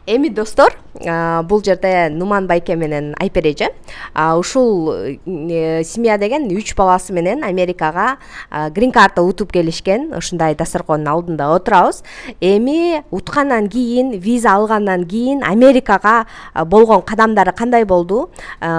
Эми достор, бул жерде Нуман байке менен Айпер эже ушул семья деген 3 баласы менен Америкага грин карта утуп келишкен. Ушундай дасторкондун алдында отурабыз. Эми уткандан кийин, виза алгандан кийин Америкага болгон кадамдары кандай болду?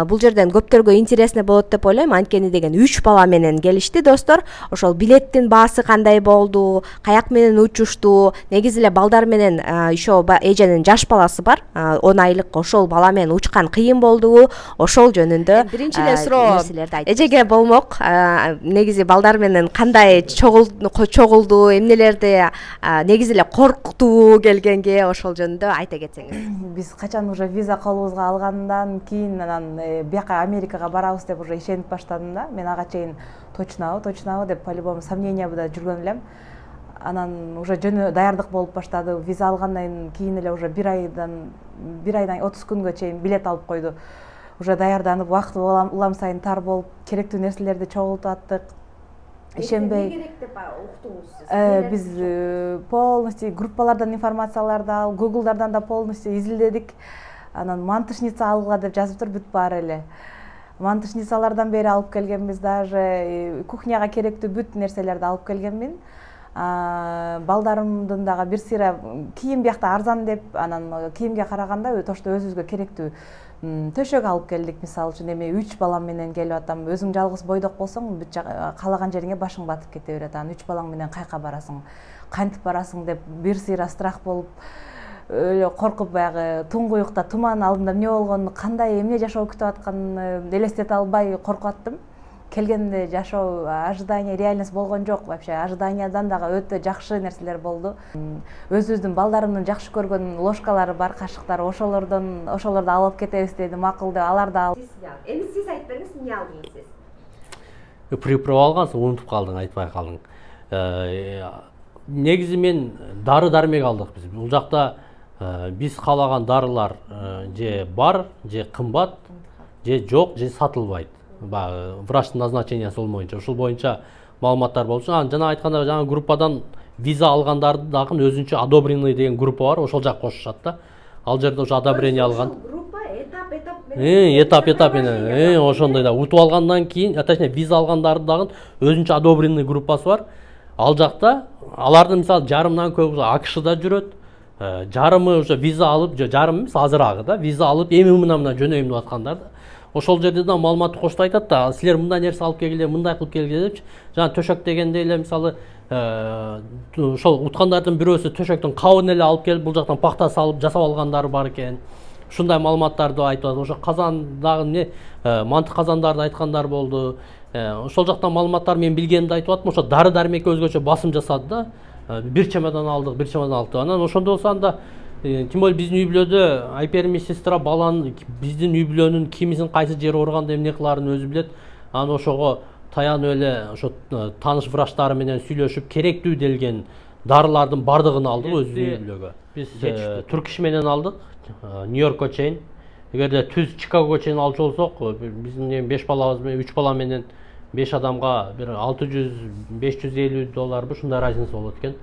Бул жерден көптөргө интересный болот деп ойлойм. Анткени деген 3 бала менен келишти достор. Ошол билеттин баасы кандай болду? Каяк менен учушту? Негизи эле балдар менен еще эженин жаш баласы бар, 10 айлык. Ошол бала менен учкан кыйын болдубу? Ошол жөнүндө биринчи эле суроо эжеге болмок. Негизи балдар менен кандай чогулду, эмнелерди негизи эле коркуктуу келгенге, ошол жөнүндө айта кетсеңиз. Биз качан уже виза колубузга алгандан кийин анан бияка Америкага барабыз деп уже ишенип баштадым да. Мен ага чейин точнобу деп по-любому сомнениябыда жүргөн элем. Анан уже жөнү даярдык болуп баштады. Виза алгандан кийин эле уже бир айдан 30 күнгө чейин билет алып койду. Уже даярданып, убакыт улам сайын тар болуп, керектүү нерселерди чогултуп аттык. Ишенбей. Эмне керек деп уктуңуз? Биз полностью группалардан информацияларды алып, Google'дардан да полностью изилдедик. Анан мантышница алгыла деп жазыптыр бүт баары эле. Мантышницалардан бери алып келгенбиз, даже кухняга керектүү бүт нерселерди алып келгенмин. Балдарымдын дагы бир сыйра кийим биякта арзан деп, анан кийимге караганда тошто өзүбүзгө керектүү төшөк алып келдик. Мисалы үчүн эми 3 балам менен келип атам. Өзүң жалгыз бойдок болсоң, бүт каалаган жериңе башың батып кете берет. Анан 3 балаң менен кайка барасың, кантип барасың деп бир сыйра страх болуп, эле коркуп, баягы туңгуюкта туман алдымда эмне болгонун, кандай эмне жашоо күтүп атканын элестете албай коркуп аттым. Келгенде жашоо ожидание, реальность болгон жок. Вообще ожиданиядан дагы өтө жакшы нерселер болду. Өзүбүздүн балдарымдын жакшы көргөн ложкалары бар, кашыктары, ошолорду алып кетебиз деди, макул деп аларды алып. Эми сиз айтып бериңиз, эмне алдыңыз сиз? Приправ алгансың, унутуп калдың, айтпай калдың. Негизи мен дары-дармек алдык биз. Бул жакта биз каалаган дарылар же бар, же кымбат, же жок, же сатылбайт. Врачтын назначениясы болмоюнча, ушул боюнча маалыматтар болчу. Жана айтканда, жаңа группадан виза алгандарды дагы өзүнчө одобренный деген группа бар, ошол жак кошушат да. Ал жерде ошо одобрение алган. Группа этап менен, ошондой да утуп алгандан кийин, точнее виза алгандарды дагы өзүнчө одобренный группасы бар. Ал жакта алардын мисалы жарымдан көбү АКШда жүрөт. Жарымы уже виза алып, жарым эмес азырагы да, виза алып эми мына жөнөйм деп аткандар да. Ошол жерде да маалыматты коштуп айтат да, силер мындай нерсе алып келгиле, мындай кылып келгиле депчи. Жана төшөк дегенде эле мисалы ошол уткандардын бирөөсү төшөктүн кабын эле алып келип, бул жактан пахта салып жасап алгандары бар экен. Ушундай маалыматтарды айтып атат. Ошо казан дагы эмне, мантык казандарды айткандар болду. Ошол жактан маалыматтар мен билгенимди айтып аттым. Ошо дары-дармекке өзгөчө басым жасады да. Бир чемодан алдык. Анан ошондо болсо анда тем более биздин үй бүлөдө Айперим сестра баланын биздин үй бүлөнүн кимисин кайсы жери ооруганда эмне кыларын өзү билет. Анан ошого таянып эле ошо тааныш врачтары менен сүйлөшүп керектүү делген дарылардын бардыгын алдык өзүбүздүн үй бүлөгө. Биз Туркиш менен алдык, Нью-Йоркко чейин. Эгерде түз Чикагого чейин алчу болсок, биздин 5 балабыз менен 3 бала менен 5 адамга бир $600–550 ушундай разница болот экен.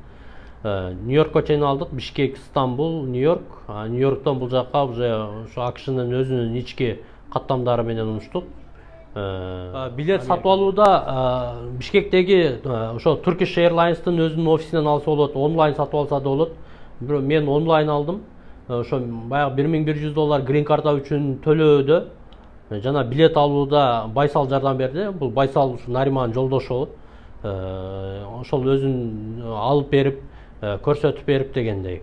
Нью-Йоркко чейин алдык, Бишкек, Стамбул, Нью-Йорк. Нью-Йорктон бул жакка уже ошо АКШнын өзүнүн ички каттамдары менен унуштук. Билет сатып алууда Бишкектеги ошо Turkish Airlines'тын өзүнүн офисинен алса болот, онлайн сатып алса да болот. Бирок мен онлайн алдым. Ошо баягы $1100 грин карта үчүн төлөөдө жана билет алууда Байсал жардам берди. Бул Байсал ушу Нариманын жолдошу. Ошол өзүн алып берип, көрсөтүп берип дегендей.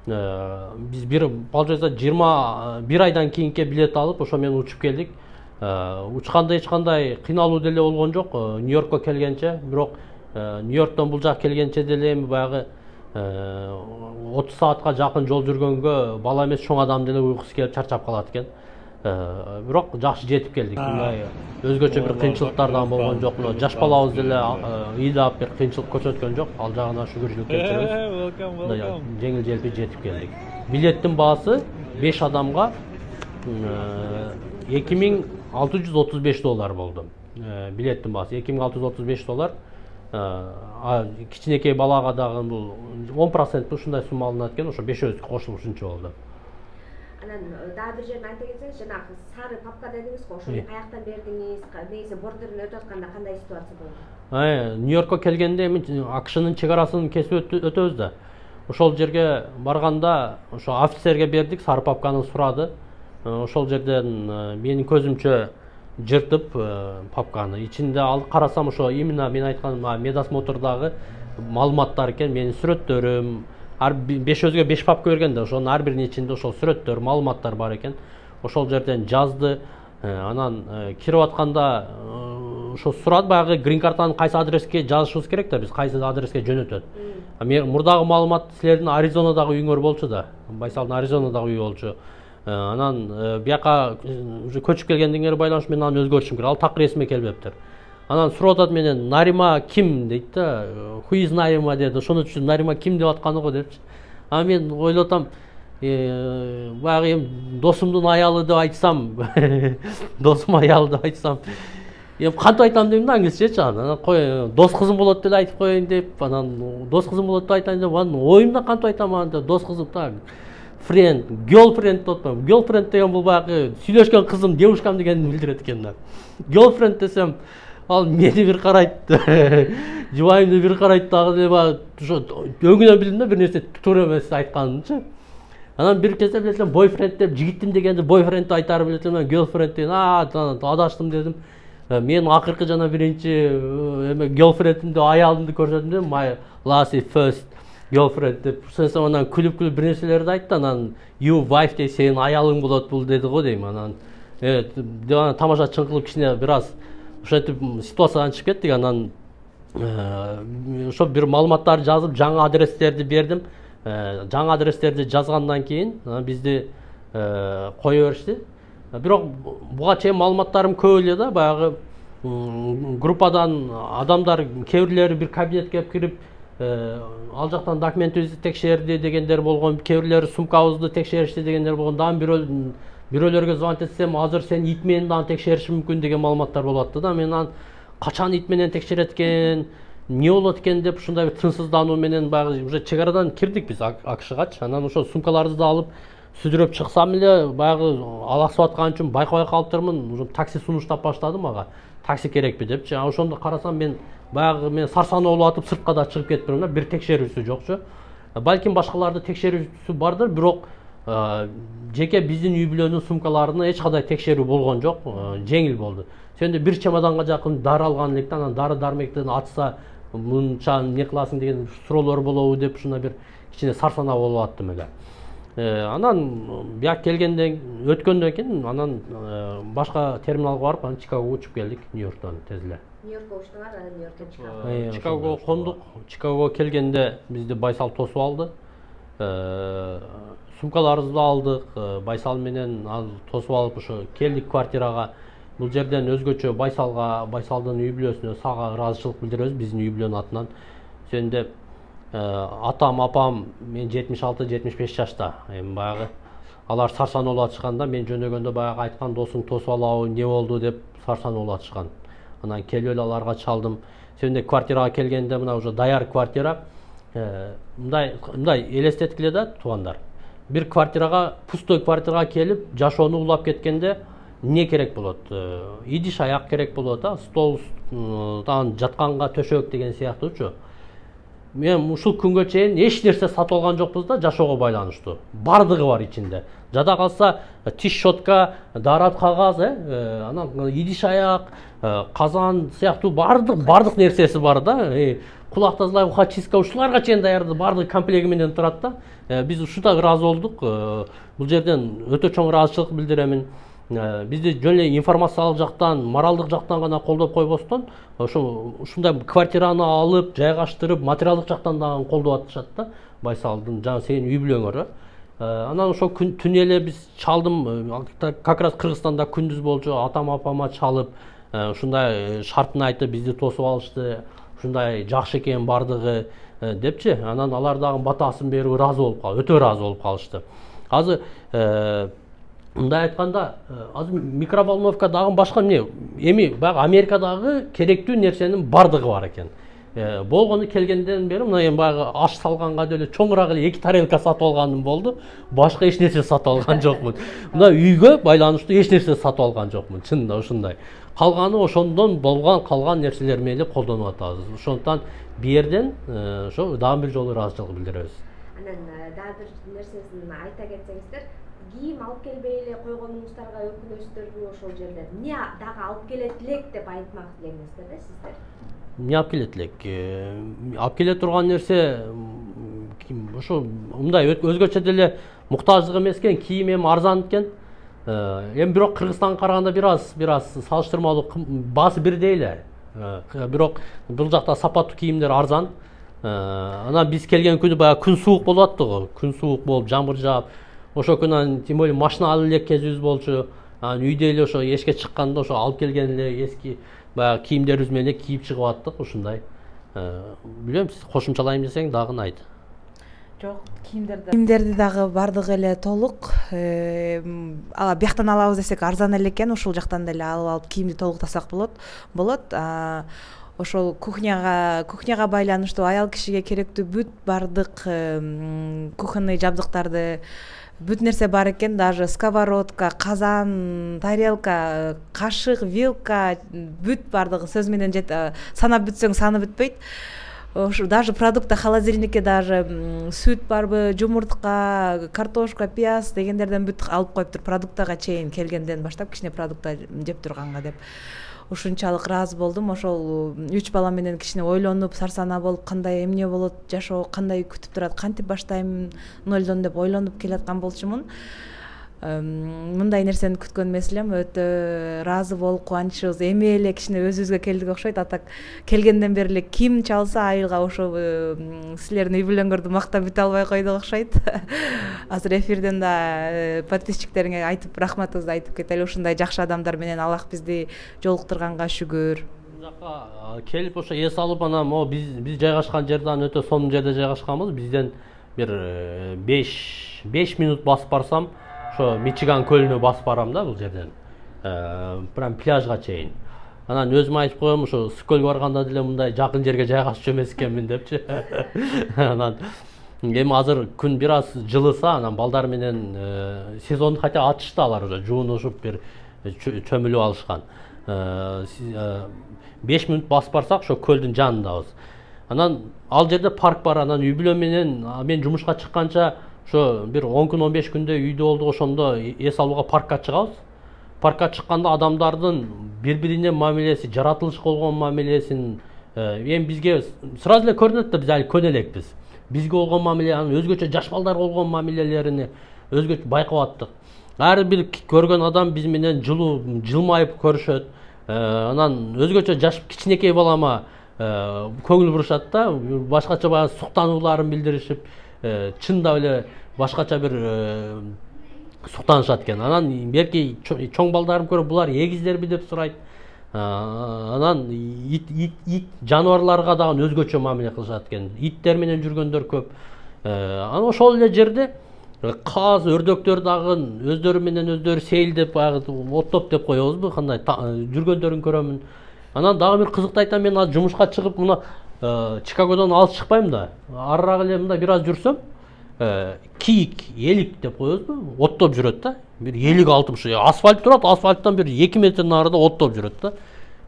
Биз получается 21 айдан кийинки билет алып, ошо менен учуп келдик. Учканда эч кандай кыйналуу деле болгон жок, Нью-Йоркко келгенче. Бирок Нью-Йорктон бул жак келгенче деле эми баягы 30 саатка жакын жол жүргөнгө бала эмес чоң адам деле уйкусу келип чарчап калат экен. Бирок жакшы жетип келдик. Мындай өзгөчө бир кыйынчылыктардан болгон жок. Жаш балабыз деле ыйлап бир кыйынчылык көрсөткөн жок. Ал жагына шүгүрчүлүк кетебиз. Жеңил желпи жетип келдик. Билеттин баасы 5 адамга $2635 болду. Билеттин баасы $2635. Кичинекей балага дагы бул 10% ушундай сумма алынат экен, ошо 5 кошулуп ушунча болду. Анан дагы бир жерин айта кетсеңиз, жанагы сары папка дедиңиз го, ошону каяктан бердиңиз, негизи бордерден өтүп атканда кандай ситуация болду? Нью-Йоркко келгенде эми АКШнын чек арасын кесип өтөбүз да. Ошол жерге барганда ошо офицерге бердик, сары папканы сурады. Ошол жерден менин көзүмчө жыртып папканы ичинде алып карасам, ошо именно мен айткан медосмотрдагы маалыматтар экен, менин сүрөттөрүм, ар 5 5 папка берген да, ошонун ар биринин ичинде ошол сүрөттөр, маалыматтар бар экен. Ошол жерден жазды. Анан кирип атканда ошо сурады, баягы грин картаны кайсы адреске жазышыбыз керек да, биз кайсы адреске жөнөтөт. Мурдагы маалымат силердин Аризонадагы үйүңөр болчу да, Байсалдын Аризонадагы үйү болчу. Анан бияка уже көчүп келгендиңер байланыш мен аны өзгөртүшүм керек. Ал такыр эсиме келбептир. Анан сурап атат менен, Нарима ким дейт да, who is Нарима деди. Ошону үчүн Нарима ким деп атканы го депчи. А мен ойлоп атам, баягы эми досумдун аялы деп айтсам, досум аялы деп айтсам, эми кантип айтам дейм да, англисчечи. Анан кой, дос кызым болот деп айтып коеюн деп, анан дос кызым болот деп айтайын деп, анан оюмда кантип айтам аны деп, дос кызым так, friend, girlfriend деп атпайм. Girlfriend деген бул баягы сүйлөшкөн кызым, девушкам дегенди билдирет экен да. Girlfriend десем, ал мени бир карайт, жубайымды бир карайт дагы деп, ошо өңүнөн билдим да бир нерсе туура эмес айтканынчы. Анан бир кезде билесем, boyfriend деп, жигитим дегенде boyfriend айтарын билесем, girlfriend деген, адаштым дедим. Мен акыркы жана биринчи эме girlfriendимди, аялымды көрсөтдүм деп, my last first girlfriend деп. Ошондо анан күлүп бир нерселерди айтты. Анан you wife деп, сенин аялың болот бул деди го дейм. Анан тамаша чыңкылып кичине бир аз ошентип ситуациядан чыгып кеттик. Анан ошо бир маалыматтарды жазып, жаңы адрестерди бердим. Жаңы адрестерди жазгандан кийин бизди кое беришти. Бирок буга чейин маалыматтарым көп эле да, баягы группадан адамдар кээ бирлери бир кабинетке кирип, ал жактан документибизди текшерди дегендер болгон, кээ бирлери сумкабызды текшеришти дегендер болгон. Дагы бирөөлөргө звонить этсем, азыр сен ит менен дагы текшериши мүмкүн деген маалыматтар болуп атты да. Мен анан качан ит менен текшерет экен, эмне болот экен деп ушундай бир тынчсыздануу менен баягы уже чек арадан кирдик биз АКШгачы. Анан ошо сумкаларыбызды алып сүдүрөп чыксам эле баягы алаксып аткан үчүн байкабай калыптырмын. Уже такси сунуштап баштады мага. Такси керекпи депчи. Ошондо карасам мен баягы сарсанаа болуп атып сыртка да чыгып кетиптирмин да, бир текшерүүсү жокчу. Балким башкаларды текшерүүсү бардыр, бирок жеке биздин үй бүлөнүн сумкаларына эч кандай текшерүү болгон жок, жеңил болду. Сенде бир чемоданга жакын дары алган электе, анан дары дармектен ачса мынча эмне кыласың деген суроолор болобу деп ушундай бир кичине сарсанаа болуп аттым эле. Анан бияк келгенден өткөндөн кийин анан башка терминалга барып, анан Чикагого учуп келдик, Нью-Йорктон тез эле. Нью-Йоркко учтуңар, анан Нью-Йорктон Чикагого. Чикагого кондук. Чикагого келгенде бизди Байсал тосуп алды. Сумкаларыбызды алдык, Байсал менен ал тосуп алып ошо келдик квартирага. Бул жерден өзгөчө Байсалдын үй бүлөсүнө сага ыраазычылык билдиребиз, биздин үй бүлөнүн атынан. Сенде атам, апам мен 76-75 жашта. Эми баягы алар сарсанаа болуп атышканда, мен жөнөгөндө баягы айткан досуң тосуп алабы, эмне болду деп сарсанаа болуп атышкан. Анан келип эле аларга чалдым. Сенде квартирага келгенде мына уже даяр квартира. Мындай элестеткиле да туугандар. Бир квартирага, пустой квартирага келип, жашоону улап кеткенде эмне керек болот? Идиш аяк керек болот, стол, жатканга төшөк деген сыяктуучу. Мен ушул күнгө чейин эч нерсе сатып алган жокпуз да, жашоого байланыштуу. Бардыгы бар ичинде. Жада калса тиш щетка, дарат кагаз, анан идиш аяк, казан сыяктуу бардык нерсеси бар да. Кулак тазалай, ухачистка, ушуларга чейин даярды, бардык комплеги менен турат да. Биз ушунда ыраазы болдук. Бул жерден өтө чоң ыраазычылык билдиремин. Бизди жөн эле информациялык жактан, моралдык жактан гана колдоп койбостон, ушундай квартираны алып, жайгаштырып, материалдык жактан дагы колдоп атышат да. Байсалдын жана сенин үй бүлөңөр. Анан ошо түн эле биз чалдым, как раз Кыргызстанда күндүз болчу, атам апама чалып, ушундай шартын айтып бизди тосуп алышты. Ушундай жакшы экен бардыгы депчи. Анан алар дагы батасын берип ыраазы болуп калды, өтө ыраазы болуп калышты. Азыр мындай айтканда, азыр микроволновка дагы башка эмне? Эми баягы Америкадагы керектүү нерсенин бардыгы бар экен. болгону келгенден бери мына эми баягы аш салганга деле чоңураак эле 2 тарелка сатып алганым болду. Башка эч нерсе сатып алган жокмун. Мына үйгө байланыштуу эч нерсе сатып алган жокмун. Чынында ушундай. Калганы ошондон болгон калган нерселер менен эле колдонуп атабыз. Ошондуктан бу жерден ошо дагы бир жолу ыраазычылык билдиребиз. Анан дагы бир нерсесин айта кетсеңиздер, кийим алып келбей эле койгонуңуздарга өкүнөсүздөрбү ошол жерде? Эмне дагы алып келет элек деп айтмак элеңиздер да сиздер? Эмне алып келет элек? Алып келе турган нерсе ошо мындай өзгөчө деле муктаждык эмес экен, кийим эми арзан экен. Эми бирок Кыргызстанга караганда бир аз салыштырмалуу баасы бирдей эле. Бирок бул жакта сапаттуу кийимдер арзан. Анан биз келген күнү баягы күн суук болуп аттı го. Күн суук болуп, жамгыр жаап, ошо күнү тем более машина алып элек кезибиз болчу. Анан үйдө эле ошо эшикке чыкканда ошо алып келген эле эски баягы кийимдерибиз менен кийип чыгып аттык ушундай. Билбейм, сиз кошумчалайм десең дагы айт. Жок, кийимдерди дагы бардыгы эле толук. Бияктан алабыз десек арзан эле экен, ушул жактан деле алып кийимди толуктасак болот. Ошол кухняга байланыштуу аял кишиге керектүү бүт бардык кухонный жабдыктарды бүт нерсе бар экен, даже сковородка, казан, тарелка, кашык, вилка, бүт бардыгы сөз менен санап бүтсөң саны бүтпөйт. Даже продукта холодильникке даже сүт барбы, жумуртка, картошка, пияз дегендерден бүт алып коюптур, продуктага чейин келгенден баштап кичине продукта жеп турганга деп. Ушунчалык ыраазы болдум. Ошол 3 бала менен кичине ойлонуп, сарсана болуп, кандай эмне болот, жашоо кандай күтүп турат, кантип баштайм нолдон деп ойлонуп келаткан болчумун. Мындай нерсени күткөн эмес элем, өтө ыраазы болуп, кубанычыбыз эми эле кичине өзүбүзгө келдик окшойт. Атак келгенден бери эле ким чалса айылга ошо силердин үй бүлөңөрдү мактап бүтө албай койдук окшойт. Азыр эфирден да подписчиктериңе айтып, рахматыбызды айтып кетели. Ушундай жакшы адамдар менен Аллах бизди жолуктурганга шүгүр. Жакка келип ошо эс алып, анан биз жайгашкан жерден өтө сонун жерде жайгашканбыз. Бизден бир 5 минут басып барсам, ошо Мичиган көлүнө басып барам да бул жерден. Прям пляжга чейин. Анан өзүм айтып коем, ошо Скөлгө барганда деле мындай жакын жерге жайгашып эмес экенмин депчи. Анан эми азыр күн бир аз жылыса, анан балдар менен сезонду хотя ачышты, алар уже жуунушуп бир чөмүлүп алышкан. 5 минут басып барсак, ошо көлдүн жанындабыз. Анан ал жерде парк бар, анан үй бүлө менен мен жумушка чыкканча ошо бир 10 күн 15 күндө үйдө болдук, ошондо эс алууга паркка чыгабыз. Паркка чыкканда адамдардын бири-бирине мамилеси, жаратылыш болгон мамилесин эми бизге сразу эле көрүнөт да, биз али көнө элекпиз. Бизге болгон мамиле, анан өзгөчө жаш балдар болгон мамилелерини өзгөчө байкап аттык. Ар бир көргөн адам биз менен жылмайып көрүшөт. Анан өзгөчө жаш кичинекей балама көңүл бурушат да, башкача баягы суктанууларын билдиришип, чындап эле башкача бир суктанышат экен. Анан берки чоң балдарым көрүп, булар эгиздерби деп сурайт. Анан ит жаныбарларга дагы өзгөчө мамиле кылышат экен. Иттер менен жүргөндөр көп. Анан ошол эле жерде каз, өрдөктөр дагы өздөрү менен өздөрү сейилдеп, баягы оттоп деп коебузбу, кандай жүргөндөрүн көрөмүн. Анан дагы бир кызыкты айтам, мен азыр жумушка чыгып, мына Чикагодон алыс чыкпайм да. Арыраак эле мындай бир аз жүрсөм, кийик, элик деп коебузбу, оттоп жүрөт да. Бир 50-60, асфальт турат, асфальттан бир 2 метр нарыда оттоп жүрөт да.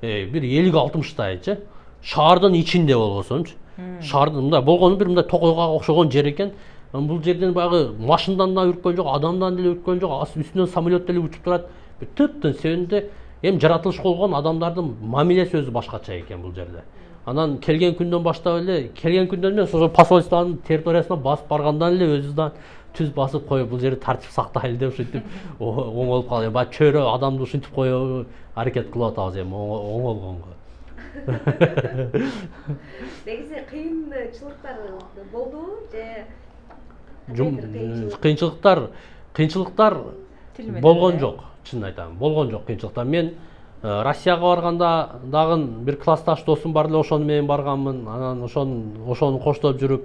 Бир 50-60тайчы. Шаардын ичинде болбосончу. Шаардын мындай болгону бир мындай токойго окшогон жер экен. Бул жерден баягы машинадан да үрккөн жок, адамдан деле үрккөн жок, үстүнөн самолет деле учуп турат. Бир тыптын себинде эми жаратылыш болгон адамдардын мамилеси өзү башкача экен бул жерде. Анан келген күндөн баштап эле, келген күндөн эмес, ошо посольствонун территориясына басып баргандан эле өзүбүздөн түз басып коюп, бул жерди тартип сактайлы деп ушинтип оңолуп калды. Баягы чөйрө адамды ушинтип коюу аракет кылып атабыз эми оңолгонго. Негизи кыйынчылыктар болдубу же кыйынчылыктар болгон жок, чын айтам, болгон жок кыйынчылыктар. Мен Россияга барганда дагы бир классташ досум бар эле, ошону менен барганмын. Анан ошону коштоп жүрүп,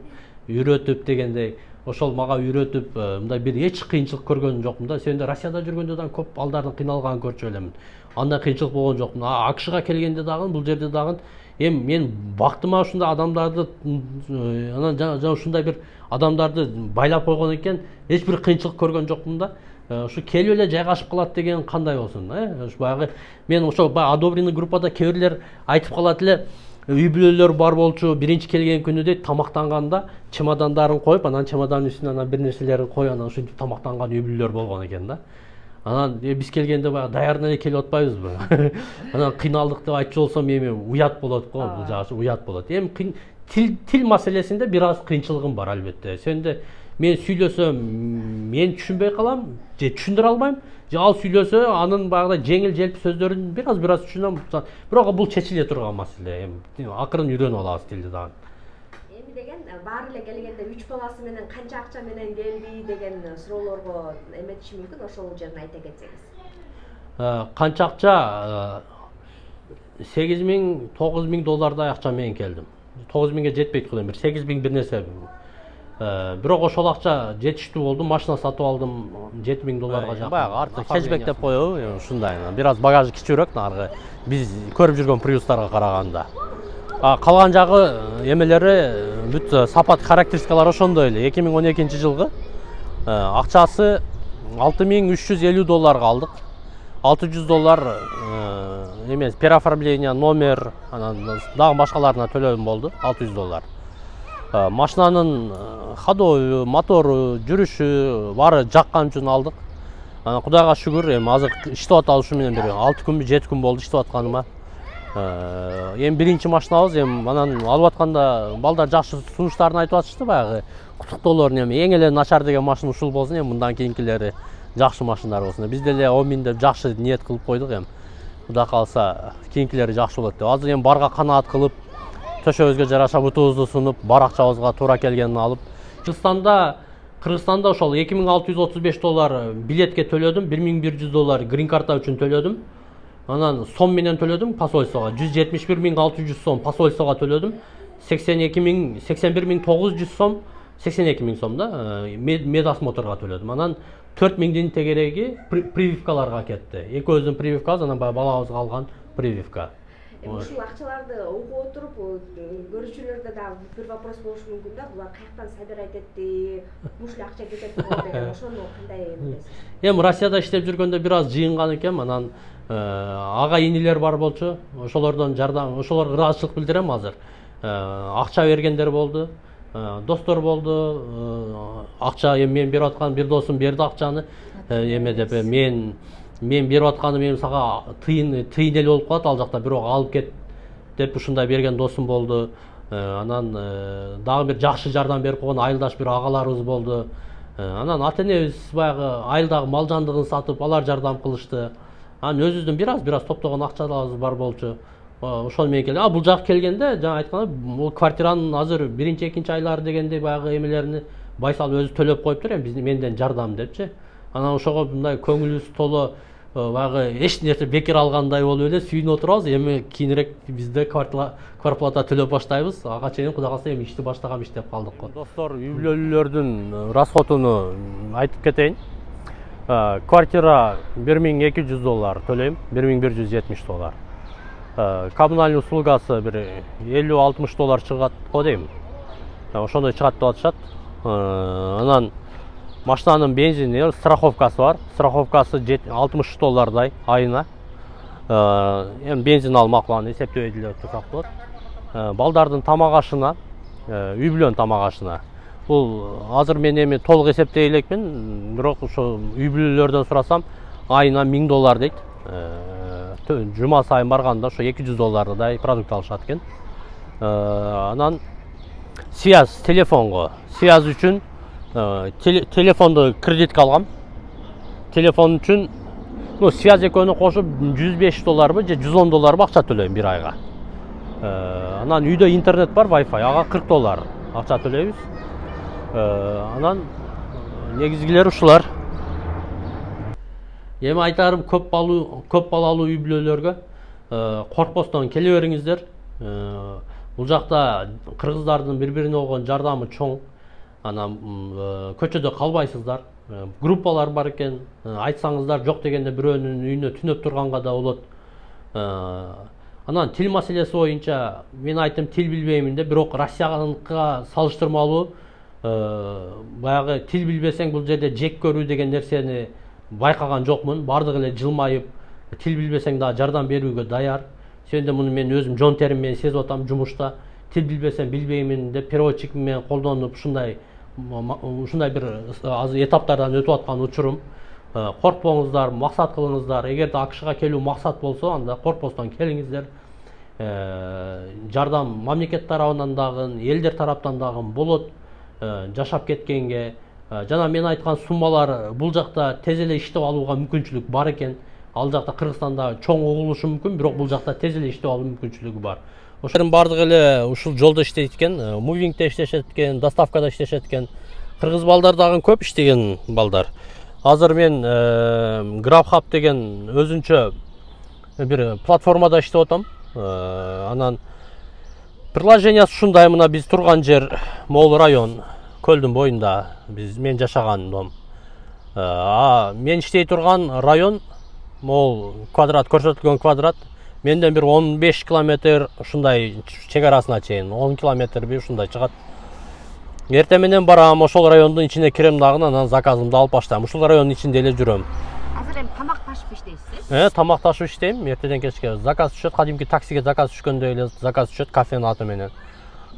үйрөтүп дегендей. ошол мага үйрөтүп, мындай бир эч кыйынчылык көргөн жокмун да. Сен да Россияда жүргөндө да көп балдардын кыйналганын көрчү элемин. Андай кыйынчылык болгон жокмун. АКШга келгенде дагы бул жерде дагы мен бактыма ушундай адамдарды, анан жана ушундай бир адамдарды байлап койгон экен, эч бир кыйынчылык көргөн жокмун да. Ушу келип эле жайгашып калат деген кандай болсун, ушу баягы мен ошо одобренный группада кээ бирлер айтып калат эле, үй бүлөлөр бар болчу, биринчи келген күнү дейт, тамактанганда чемодандарын коюп, анан чемоданын үстүнө анан бир нерселерин коюп, анан ушинтип тамактанган үй бүлөлөр болгон экен да. Анан биз келгенде баягы даярдана эле келип атпайбызбы? Анан кыйналдык деп айтчу болсом эми уят болот го, бул жагы уят болот. Эми тил маселесинде бир аз кыйынчылыгым бар албетте. Сенде мен сүйлөсөм, мен түшүнбөй калам, же түшүндүрө албайм, же ал сүйлөсө, анын баягыдай жеңил желпи сөздөрүн бир аз түшүнөм. Бирок бул чечиле турган маселе. Эми акырын үйрөнүп алабыз тилди дагы. Эми деген баары эле келгенде 3 баласы менен канча акча менен келди деген суроолорго эметиши мүмкүн, ошол жерин айта кетсеңиз. Канча акча? 8.000, 9.000 доллардай акча менен келдим. 9.000ге жетпейт кылым, бир 8.000 бир нерсе. Бирок ошол акча жетиштүү болду, машина сатып алдым 7.000 долларга жакын. Баягы артык кэшбэк деп коебу, ушундай. Бир аз багажы кичүүрөөк наргы биз көрүп жүргөн приустарга караганда. Калган жагы эмелери бүт сапат характеристикалары ошондой эле. 2012-жылгы акчасы 6.350 долларга алдык. 600 доллар эмес, переоформление, номер, анан дагы башкаларына төлөдүм болду, 600 доллар. Машинанын ходою, мотору, жүрүшү баары жаккан үчүн алдык. Кудайга шүгүр, эми азыр иштеп атабыз ушу менен бир 6 күнбү, 7 күн болду иштеп атканыма. Эми биринчи машинабыз, эми анан алып атканда балдар жакшы сунуштарын айтып атышты, баягы куттуктоолорун, эми эң эле начар деген машина ушул болсун, эми мындан кийинкилери жакшы машиналар болсун. Биз деле 10 000 деп жакшы ниет кылып койдук, эми Кудай кааласа кийинкилери жакшы болот деп. Азыр эми барга канаат кылып, төшөбүзгө жараша бутубузду сунуп, бар акчабызга туура келгенин алып, Кыргызстанда ошол 2635 доллар билетке төлөдүм, 1100 доллар грин карта үчүн төлөдүм. Анан сом менен төлөдүм посольствого, 171.600 сом посольствого төлөдүм. 81.900 сом, 82.000 сом да медосмотрга төлөдүм. Анан 4.000 тегереги прививкаларга кетти. Экөөбүздүн прививкабыз, анан балабызга алган прививка. Ушул акчаларды окуп отуруп, көрүүчүлөрдө дагы бир вопрос болушу мүмкүн да, булар каяктан собирать этти, ушул акча кетет деген, ошону кандай эмесиз? Эми Россияда иштеп жүргөндө бир аз жыйынган экен, анан ага инилер бар болчу, ошолордон жардам, ошолорго ыраазычылык билдирем азыр. Акча бергендер болду, достор болду, акча эми мен берип аткан бир досум берди акчаны, эме деп мен берип атканым эми сага тыйын эле болуп калат ал жакта, бирок алып кет деп ушундай берген досум болду. Анан дагы бир жакшы жардам берип койгон айылдаш бир агаларыбыз болду. Анан ата энебиз баягы айылдагы мал жандыгын сатып, алар жардам кылышты. Анан өзүбүздүн бир аз топтогон акчаларыбыз бар болчу. Ошол менен келди. Бул жак келгенде жана айткандай, бул квартиранын азыр биринчи, экинчи айлары дегенде баягы эмелерини байсал өзү төлөп коюптур, эми менден жардам депчи. Анан ошого мындай көңүлүбүз толо, баягы эч нерсе бекер алгандай болуп эле сүйүнүп отурабыз. Эми кийинирээк бизде квартплата төлөп баштайбыз. Ага чейин Кудай кааласа эми ишти баштагам иштеп калдык го. Достор, үй бүлөлүүлөрдүн расходуну айтып кетейин. Квартира 1200 доллар төлөйм, 1170 доллар. Коммунальный услугасы бир 50-60 доллар чыгат го дейм. Ошондой чыгат деп атышат. Анан машинанын бензини, страховкасы бар. Страховкасы 60 доллардай айына. Эми бензин алмак анан эсептөй деле турсак болот. Балдардын тамак ашына, үй бүлөнүн тамак ашына. Бул азыр мен эми толук эсептей элекмин, бирок ошо үй бүлөлөрдөн сурасам, айына 1000 доллар дейт. Жума сайын барганда ошо 200 доллардай продукт алышат экен. Анан связь, телефонго, связь үчүн телефонду кредитке алгам. Телефон үчүн, связь экөөнү кошуп 105 долларбы же 110 долларбы акча төлөйм бир айга. Анан үйдө интернет бар, Wi-Fi, ага 40 доллар акча төлөйбүз. Анан негизгилери ушулар. Эми айтарым көп балалуу үй бүлөлөргө коркпостон келе бериңиздер. Бул жакта кыргыздардын бири-бирине болгон жардамы чоң. анан көчөдө калбайсыздар. Группалар бар экен, айтсаңыздар жок дегенде бирөөнүн үйүнө түнөп турганга да болот. Анан тил маселеси боюнча мен айттым, тил билбеймин деп, бирок Россияныкка салыштырмалуу баягы тил билбесең бул жерде жек көрүү деген нерсени байкаган жокмун. Бардыгы эле жылмайып, тил билбесең да жардам берүүгө даяр. Сенде муну мен өзүм жон терим менен сезип атам жумушта. Тил билбесем билбеймин деп переводчик менен колдонуп ушундай бир этаптардан өтүп аткан учурум. Коркпоңуздар, максат кылыңыздар. Эгерде АКШга келүү максат болсо, анда коркпостон келиңиздер. Жардам мамлекет тарабынан дагы, элдер тараптан дагы болот. Жашап кеткенге жана мен айткан суммалар бул жакта тез эле иштеп алууга мүмкүнчүлүк бар экен. Ал жакта Кыргызстанда чоң угулушу мүмкүн, бирок бул жакта тез эле иштеп алуу мүмкүнчүлүгү бар. Ошолордун бардыгы эле ушул жолдо иштейт экен, мувингде иштешет экен, доставкада иштешет экен. Кыргыз балдар дагы көп иштеген балдар. Азыр мен GrabHub деген өзүнчө бир платформада иштеп атам. Анан приложениясы ушундай, мына биз турган жер Могул район, көлдүн боюнда, мен жашаган дом. Мен иштей турган район Могул квадрат, көрсөтүлгөн квадрат. Менден бир 15 километр ушундай чек арасына чейин, 10 километр бир ушундай чыгат. Эртең менен барам, ошол райондун ичине кирем дагы, анан заказымды алып баштайм. Ушул райондун ичинде эле жүрөм. Азыр эми тамак ташып иштейсиз? Тамак ташып иштейм. Эртеден кечке заказ түшөт, кадимки таксиге заказ түшкөндөй эле заказ түшөт кафенин аты менен.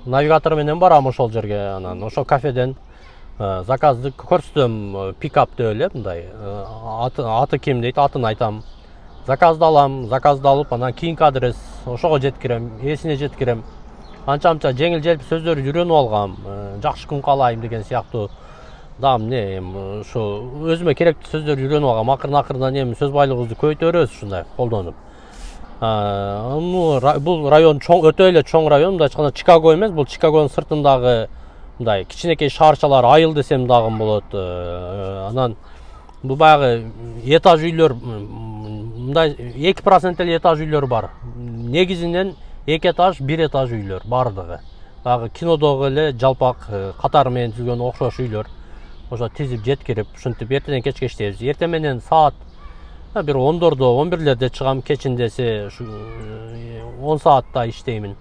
Навигатор менен барам ошол жерге, анан ошол кафеден заказды көрсөтөм, пикап деп эле, мындай. Аты ким дейт, атын айтам. Заказды алам, заказды алып, анан кийинки адрес ошого жеткирем, ээсине жеткирем. Анча-мынча жеңил желпи сөздөрдү үйрөнүп алгам, жакшы күн каалайм деген сыяктуу. Дагы эмне, ушу өзүмө керектүү сөздөрдү үйрөнүп алгам. Акырын-акырындан эми сөз байлыгыбызды көбөйтөрүбүз ушундай колдонуп. Бул район өтө эле чоң район, мындай айтканда Чикаго эмес, бул Чикагонун сыртындагы мындай кичинекей шаарчалар, айыл десем дагы болот. Анан бул баягы этаж үйлөр, мындай 2% эле этаж үйлөр бар. Негизинен 2 этаж, 1 этаж үйлөр бардыгы. Баягы кинодогу эле жалпак катар менен түзүлгөн окшош үйлөр. Ошо тизип жеткирип, ушинтип эртеден кечке иштейбиз. Эртең менен саат бир 10дордо, 11лерде чыгам, кечиндеси 10 саатта иштеймин.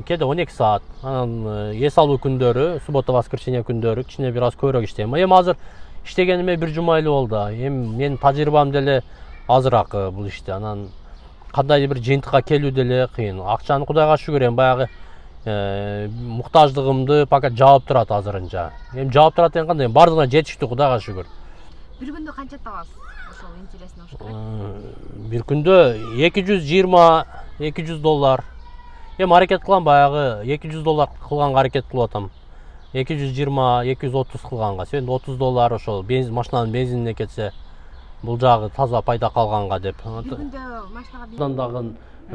Кээде 12 саат. Анан эс алуу күндөрү, суббота, воскресенье күндөрү кичине бир аз көбүрөөк иштейм. Эми азыр иштегениме 1 жума эле болду. Эми менин тажрыйбам деле азыраак бул иште. Анан кандайдыр бир жыйынтыкка келүү деле кыйын. Акчаны Кудайга шүгүр, эми баягы муктаждыгымды пока жаап турат азырынча. Эми жаап турат деген кандай, бардыгына жетиштүү, Кудайга шүгүр. Бир күндө канча табасыз? Ошол интересно ошо. Бир күндө $220-200. Эми аракет кылам, баягы $200 кылганга аракет кылып атам. 220-230 кылганга. Себеби $30 ошол бензин, машинанын бензинине кетсе, бул жагы таза пайда калганга деп. Бир күндө машинага дагы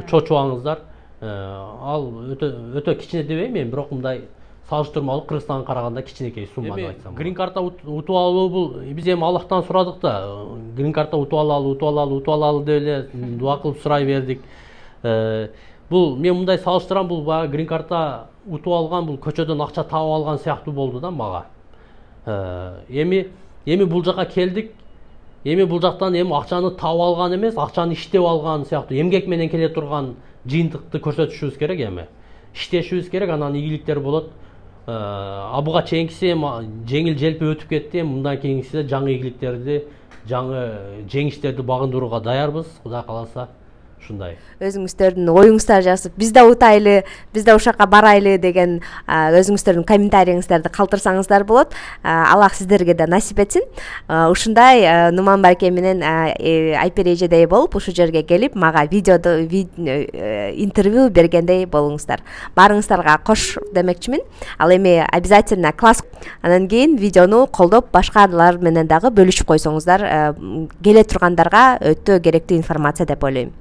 чочубаңыздар. Ал өтө кичине дебейм мен, бирок мындай салыштырмалуу Кыргызстанга караганда кичинекей сумма деп айтсам. Грин карта утуп алуу бул биз эми Аллахтан сурадык да, грин карта утуп алалы деп эле дуа кылып сурай бердик. Бул мен мындай салыштырам, бул баягы грин карта утуп алган, бул көчөдөн акча таап алган сыяктуу болду да мага. Эми бул жака келдик. Эми бул жактан эми акчаны таап алган эмес, акчаны иштеп алган сыяктуу эмгек менен келе турган жыйынтыкты көрсөтүшүбүз керек эми. Иштешибиз керек, анан ийгиликтер болот. Буга чейинкиси жеңил желпи өтүп кетти, мындан кийинкиси жаңы ийгиликтерди, жаңы жеңиштерди багындырууга даярбыз, Кудай кааласа. Ушундай. Өзүңүздөрдүн оюңуздар жазып, биз да утайлы, биз да ошока барайлы деген өзүңүздөрдүн комментарийиңиздерди калтырсаңыздар болот. Аллах сиздерге да насип этсин. Ушундай Нуман байке менен Айпер эжедей болуп, ушул жерге келип, мага интервью бергендей болуңуздар. Барыңыздарга кош демекчимин. Ал эми обязательно класс. Анан кийин видеону колдоп, башкалар менен дагы бөлүшүп койсоңуздар, келе тургандарга өтө керектүү информация деп ойлойм.